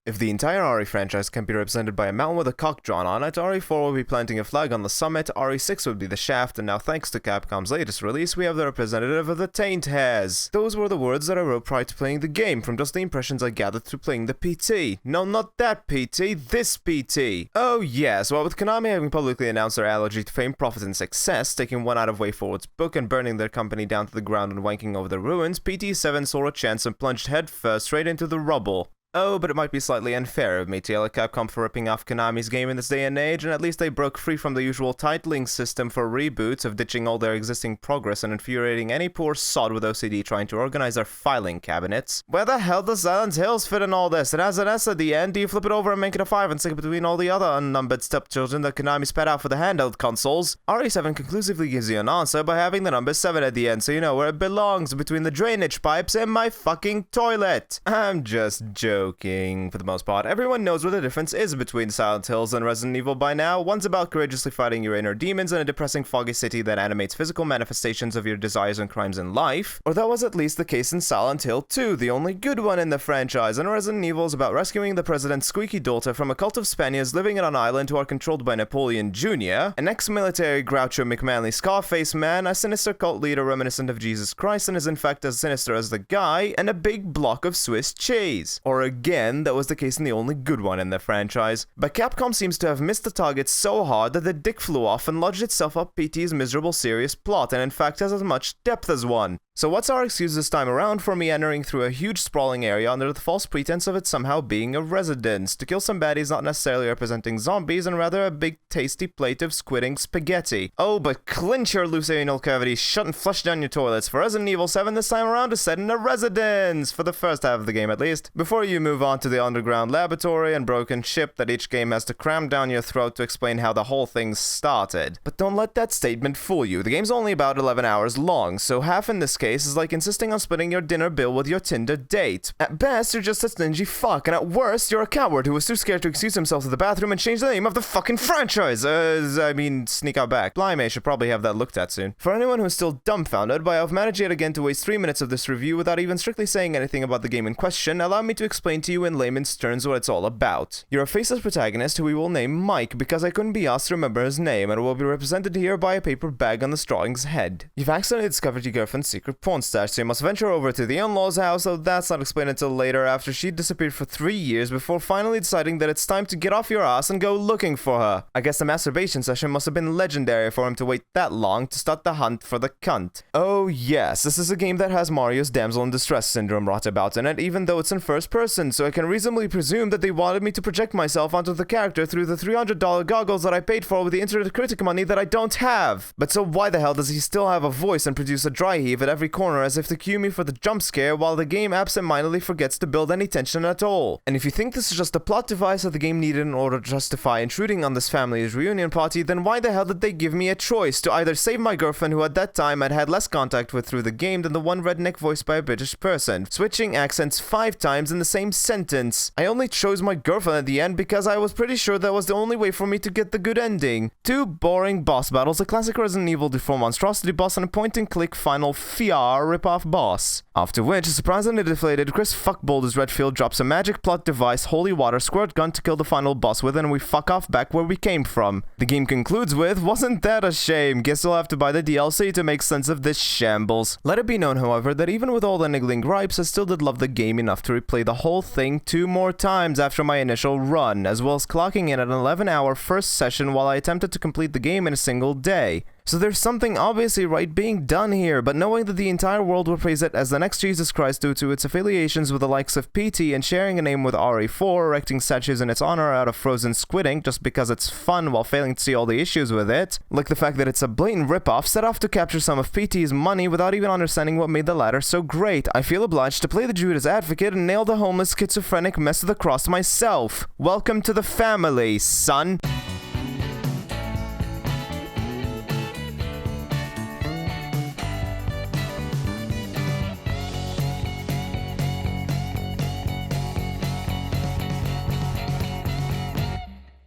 If the entire RE franchise can be represented by a mountain with a cock drawn on it, RE4 will be planting a flag on the summit, RE6 would be the shaft, and now thanks to Capcom's latest release, we have the representative of the Taint Hairs. Those were the words that I wrote prior to playing the game, from just the impressions I gathered through playing the PT. No, not that PT, this PT. Oh yes, well with Konami having publicly announced their allergy to fame, profit, and success, taking one out of WayForward's book and burning their company down to the ground and wanking over the ruins, PT7 saw a chance and plunged headfirst straight into the rubble. Oh, but it might be slightly unfair of me to yell at Capcom for ripping off Konami's game in this day and age, and at least they broke free from the usual titling system for reboots of ditching all their existing progress and infuriating any poor sod with OCD trying to organize their filing cabinets. Where the hell does Silent Hills fit in all this? It has an S at the end. Do you flip it over and make it a 5 and stick it between all the other unnumbered stepchildren that Konami spat out for the handheld consoles? RE7 conclusively gives you an answer by having the number 7 at the end so you know where it belongs, between the drainage pipes and my fucking toilet. I'm just joking. For the most part, everyone knows what the difference is between Silent Hills and Resident Evil by now. One's about courageously fighting your inner demons in a depressing foggy city that animates physical manifestations of your desires and crimes in life, or that was at least the case in Silent Hill 2, the only good one in the franchise, and Resident Evil is about rescuing the president's squeaky daughter from a cult of Spaniards living on an island who are controlled by Napoleon Jr., an ex-military Groucho McManly Scarface man, a sinister cult leader reminiscent of Jesus Christ and is in fact as sinister as the guy, and a big block of Swiss cheese. Or again, that was the case in the only good one in the franchise. But Capcom seems to have missed the target so hard that the dick flew off and lodged itself up PT's miserable serious plot, and in fact has as much depth as one. So what's our excuse this time around for meandering through a huge sprawling area under the false pretense of it somehow being a residence, to kill some baddies not necessarily representing zombies and rather a big tasty plate of squidding spaghetti? Oh, but clench your loose anal cavities shut and flush down your toilets, for Resident Evil 7 this time around is set in a residence, for the first half of the game at least, before you move on to the underground laboratory and broken ship that each game has to cram down your throat to explain how the whole thing started. But don't let that statement fool you. The game's only about 11 hours long, so half in this case is like insisting on splitting your dinner bill with your Tinder date. At best, you're just a stingy fuck, and at worst, you're a coward who was too scared to excuse himself to the bathroom and change the name of the fucking franchise. Sneak out back. Blimey, I should probably have that looked at soon. For anyone who's still dumbfounded by I've managed yet again to waste 3 minutes of this review without even strictly saying anything about the game in question, allow me to explain to you in layman's terms what it's all about. You're a faceless protagonist who we will name Mike because I couldn't be asked to remember his name, and will be represented here by a paper bag on the drawing's head. You've accidentally discovered your girlfriend's secret porn stash, so you must venture over to the in-laws' house, though that's not explained until later after she disappeared for 3 years before finally deciding that it's time to get off your ass and go looking for her. I guess the masturbation session must have been legendary for him to wait that long to start the hunt for the cunt. Oh yes, this is a game that has Mario's damsel in distress syndrome wrought about in it, even though it's in first person, so I can reasonably presume that they wanted me to project myself onto the character through the $300 goggles that I paid for with the Internet Critic money that I don't have. But so why the hell does he still have a voice and produce a dry heave at every corner as if to cue me for the jump scare, while the game absent-mindedly forgets to build any tension at all? And if you think this is just a plot device that the game needed in order to justify intruding on this family's reunion party, then why the hell did they give me a choice to either save my girlfriend, who at that time I'd had less contact with through the game than the one redneck voiced by a British person, switching accents 5 times in the same sentence? I only chose my girlfriend at the end because I was pretty sure that was the only way for me to get the good ending. 2 boring boss battles, a classic Resident Evil deformed monstrosity boss, and a point-and-click final FR rip-off boss. After which, a surprisingly deflated Chris Fuckboulders Redfield drops a magic plot device, holy water squirt gun to kill the final boss with, and we fuck off back where we came from. The game concludes with, wasn't that a shame? Guess you'll have to buy the DLC to make sense of this shambles. Let it be known, however, that even with all the niggling gripes, I still did love the game enough to replay the whole thing 2 more times after my initial run, as well as clocking in at an 11-hour first session while I attempted to complete the game in a single day. So there's something obviously right being done here, but knowing that the entire world will praise it as the next Jesus Christ due to its affiliations with the likes of PT and sharing a name with RE4, erecting statues in its honor out of frozen squidding just because it's fun while failing to see all the issues with it, like the fact that it's a blatant ripoff set off to capture some of PT's money without even understanding what made the latter so great, I feel obliged to play the Judas advocate and nail the homeless schizophrenic mess of the cross myself. Welcome to the family, son.